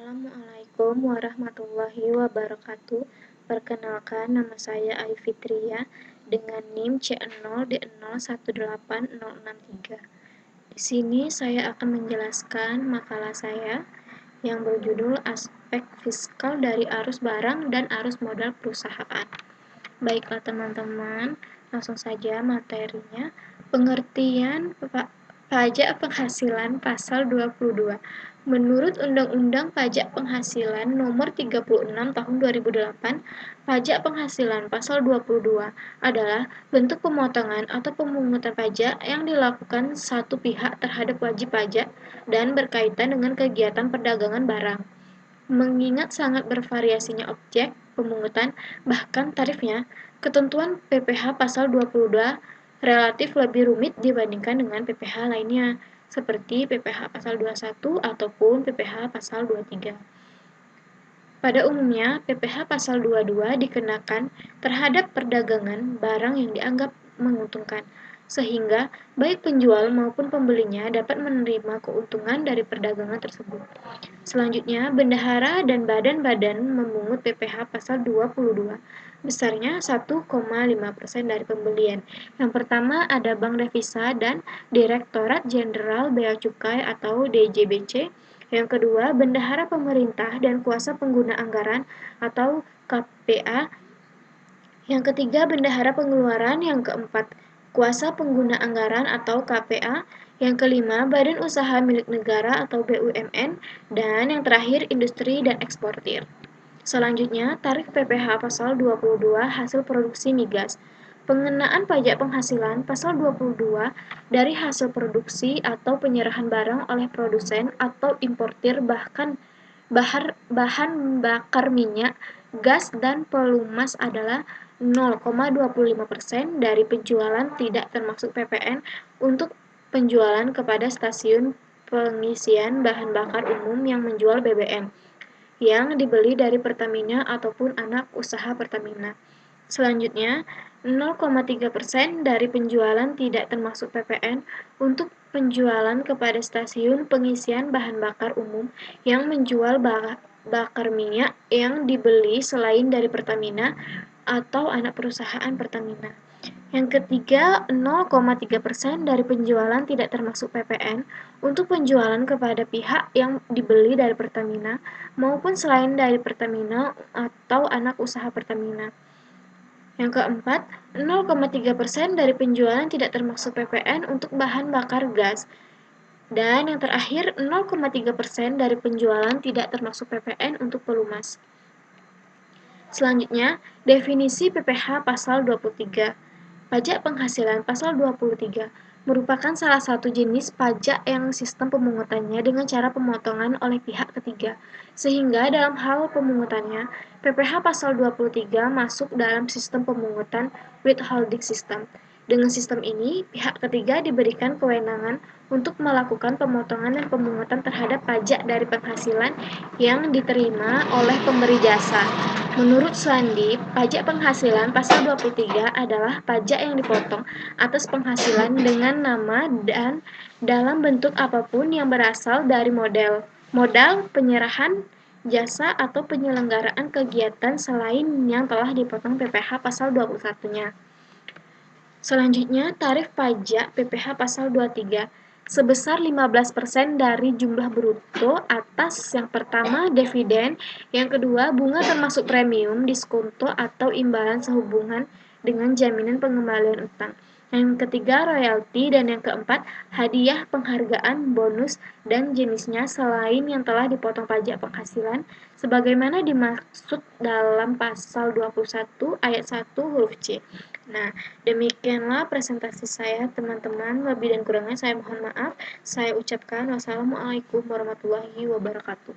Assalamualaikum warahmatullahi wabarakatuh. Perkenalkan, nama saya Ai Fitria dengan NIM C0D018063. Di sini saya akan menjelaskan makalah saya yang berjudul Aspek Fiskal dari Arus Barang dan Arus Modal Perusahaan. Baiklah teman-teman, langsung saja materinya. Pengertian pajak penghasilan pasal 22. Menurut Undang-Undang Pajak Penghasilan Nomor 36 Tahun 2008, pajak penghasilan pasal 22 adalah bentuk pemotongan atau pemungutan pajak yang dilakukan satu pihak terhadap wajib pajak dan berkaitan dengan kegiatan perdagangan barang. Mengingat sangat bervariasinya objek pemungutan, bahkan tarifnya, ketentuan PPh pasal 22 relatif lebih rumit dibandingkan dengan PPh lainnya, seperti PPh pasal 21 ataupun PPh pasal 23. Pada umumnya, PPh pasal 22 dikenakan terhadap perdagangan barang yang dianggap menguntungkan, sehingga baik penjual maupun pembelinya dapat menerima keuntungan dari perdagangan tersebut. Selanjutnya, bendahara dan badan-badan memungut PPh pasal 22 besarnya 1,5% dari pembelian. Yang pertama ada Bank Devisa dan Direktorat Jenderal Bea Cukai atau DJBC. Yang kedua, bendahara pemerintah dan kuasa pengguna anggaran atau KPA. Yang ketiga, bendahara pengeluaran. Yang keempat, kuasa pengguna anggaran atau KPA. Yang kelima, badan usaha milik negara atau BUMN. Dan yang terakhir, industri dan eksportir. Selanjutnya, tarif PPh pasal 22 hasil produksi migas. Pengenaan pajak penghasilan pasal 22 dari hasil produksi atau penyerahan barang oleh produsen atau importir bahan bakar minyak, gas, dan pelumas adalah 0,25% dari penjualan tidak termasuk PPN untuk penjualan kepada stasiun pengisian bahan bakar umum yang menjual BBM yang dibeli dari Pertamina ataupun anak usaha Pertamina. Selanjutnya, 0,3% dari penjualan tidak termasuk PPN untuk penjualan kepada stasiun pengisian bahan bakar umum yang menjual bakar minyak yang dibeli selain dari Pertamina atau anak perusahaan Pertamina. Yang ketiga, 0,3% dari penjualan tidak termasuk PPN untuk penjualan kepada pihak yang dibeli dari Pertamina maupun selain dari Pertamina atau anak usaha Pertamina. Yang keempat, 0,3% dari penjualan tidak termasuk PPN untuk bahan bakar gas. Dan yang terakhir, 0,3% dari penjualan tidak termasuk PPN untuk pelumas. Selanjutnya, definisi PPh pasal 23. Pajak penghasilan pasal 23 merupakan salah satu jenis pajak yang sistem pemungutannya dengan cara pemotongan oleh pihak ketiga, sehingga dalam hal pemungutannya, PPh pasal 23 masuk dalam sistem pemungutan withholding system. Dengan sistem ini, pihak ketiga diberikan kewenangan untuk melakukan pemotongan dan pemungutan terhadap pajak dari penghasilan yang diterima oleh pemberi jasa. Menurut Suandi, pajak penghasilan pasal 23 adalah pajak yang dipotong atas penghasilan dengan nama dan dalam bentuk apapun yang berasal dari modal, penyerahan jasa atau penyelenggaraan kegiatan selain yang telah dipotong PPh pasal 21-nya. Selanjutnya, tarif pajak PPh pasal 23 sebesar 15% dari jumlah bruto atas yang pertama dividen, yang kedua bunga termasuk premium, diskonto atau imbalan sehubungan dengan jaminan pengembalian utang. Yang ketiga royalti dan yang keempat hadiah, penghargaan, bonus dan jenisnya selain yang telah dipotong pajak penghasilan sebagaimana dimaksud dalam pasal 21 ayat 1 huruf C. Nah, demikianlah presentasi saya teman-teman. Lebih dan kurangnya saya mohon maaf. Saya ucapkan wassalamualaikum warahmatullahi wabarakatuh.